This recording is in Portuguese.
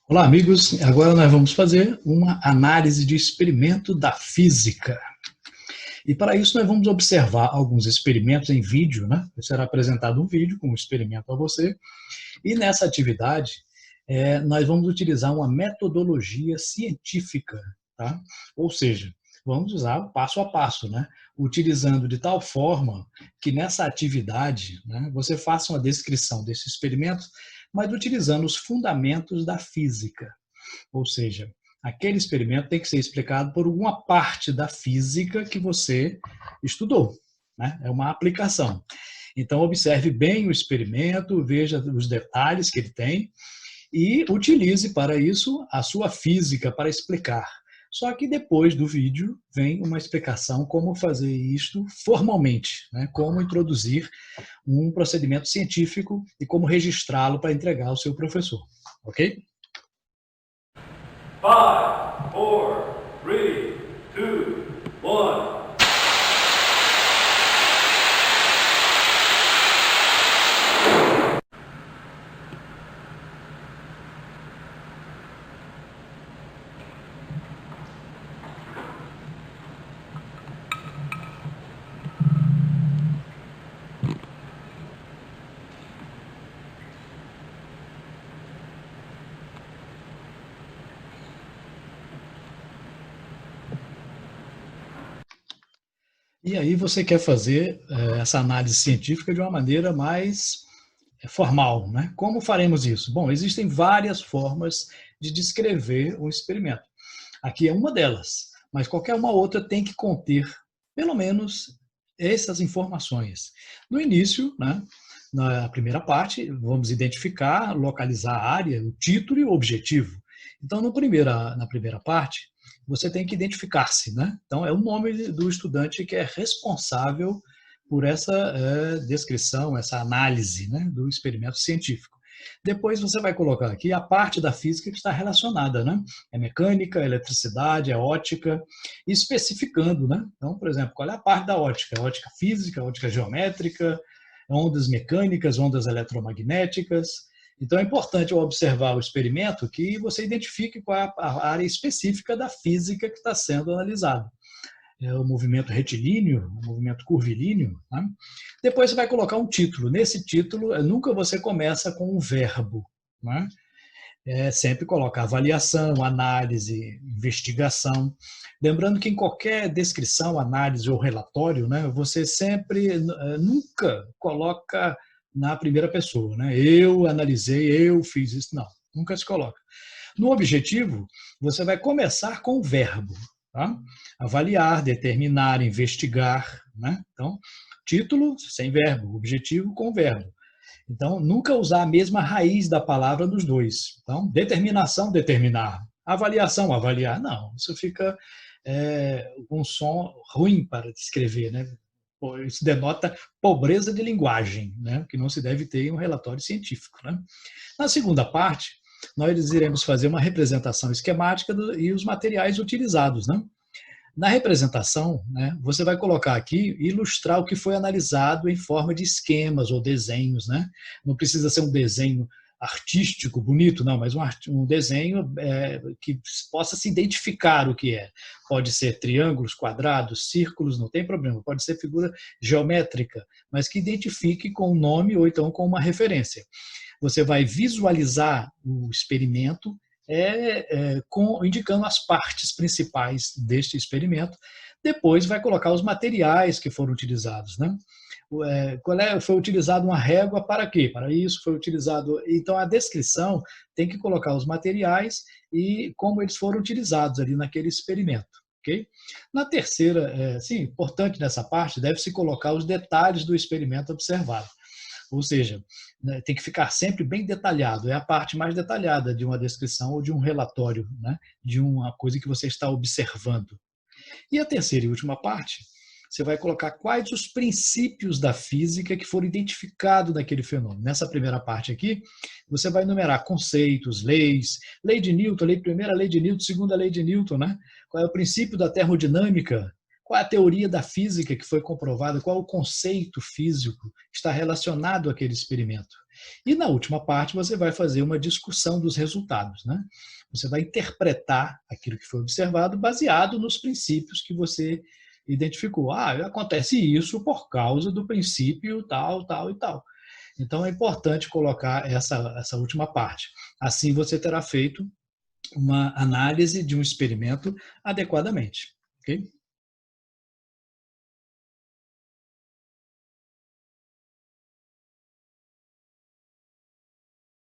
Olá, amigos. Agora nós vamos fazer uma análise de experimento da física. E para isso nós vamos observar alguns experimentos em vídeo, né? Será apresentado um vídeo com um experimento a você. E nessa atividade, nós vamos utilizar uma metodologia científica, tá? Ou seja, vamos usar o passo a passo, né? Utilizando de tal forma que nessa atividade, né, você faça uma descrição desse experimento, mas utilizando os fundamentos da física. Ou seja, aquele experimento tem que ser explicado por alguma parte da física que você estudou, né? É uma aplicação. Então, observe bem o experimento, veja os detalhes que ele tem e utilize para isso a sua física para explicar. Só que depois do vídeo vem uma explicação como fazer isto formalmente, né? Como introduzir um procedimento científico e como registrá-lo para entregar ao seu professor, ok? 5, 4, 3, 2, 1. E aí você quer fazer essa análise científica de uma maneira mais formal, né? Como faremos isso? Bom, existem várias formas de descrever um experimento. Aqui é uma delas, mas qualquer uma outra tem que conter, pelo menos, essas informações. No início, né, na primeira parte, vamos identificar, localizar a área, o título e o objetivo. Então, na primeira parte, você tem que identificar-se, né? Então, é o nome do estudante que é responsável por essa descrição, essa análise, né, do experimento científico. Depois você vai colocar aqui a parte da física que está relacionada, né? É mecânica, é eletricidade, é ótica, especificando, né? Então, por exemplo, qual é a parte da ótica? Ótica física, ótica geométrica, ondas mecânicas, ondas eletromagnéticas. Então, é importante ao observar o experimento que você identifique qual é a área específica da física que está sendo analisada. É o movimento retilíneo, o movimento curvilíneo. Né? Depois você vai colocar um título. Nesse título, nunca você começa com um verbo. Né? Sempre coloca avaliação, análise, investigação. Lembrando que em qualquer descrição, análise ou relatório, né, você sempre, nunca coloca na primeira pessoa. Né? Eu analisei, eu fiz isso. Não, nunca se coloca. No objetivo, você vai começar com o verbo. Tá? Avaliar, determinar, investigar. Né? Então, título sem verbo, objetivo com verbo. Então, nunca usar a mesma raiz da palavra nos dois. Então, determinação, determinar. Avaliação, avaliar. Não, isso fica um som ruim para descrever, né? Isso denota pobreza de linguagem, né? Que não se deve ter em um relatório científico. Né? Na segunda parte, nós iremos fazer uma representação esquemática e os materiais utilizados. Né? Na representação, né, você vai colocar aqui, ilustrar o que foi analisado em forma de esquemas ou desenhos. Né? Não precisa ser um desenho artístico, bonito, não, mas um desenho que possa se identificar o que é. Pode ser triângulos, quadrados, círculos, não tem problema. Pode ser figura geométrica, mas que identifique com um nome ou então com uma referência. Você vai visualizar o experimento indicando as partes principais deste experimento. Depois vai colocar os materiais que foram utilizados. Né? Foi utilizado uma régua para quê? Para isso foi utilizado. Então, a descrição tem que colocar os materiais e como eles foram utilizados ali naquele experimento. Okay? Na terceira, importante nessa parte, deve-se colocar os detalhes do experimento observado. Ou seja, né, tem que ficar sempre bem detalhado. É a parte mais detalhada de uma descrição ou de um relatório, né, de uma coisa que você está observando. E a terceira e última parte, você vai colocar quais os princípios da física que foram identificados naquele fenômeno. Nessa primeira parte aqui, você vai enumerar conceitos, leis, lei de Newton, primeira lei de Newton, segunda lei de Newton, né? Qual é o princípio da termodinâmica, qual é a teoria da física que foi comprovada, qual é o conceito físico que está relacionado àquele experimento. E na última parte você vai fazer uma discussão dos resultados, né? Você vai interpretar aquilo que foi observado baseado nos princípios que você identificou. Ah, acontece isso por causa do princípio tal, tal e tal. Então é importante colocar essa última parte. Assim você terá feito uma análise de um experimento adequadamente. Ok?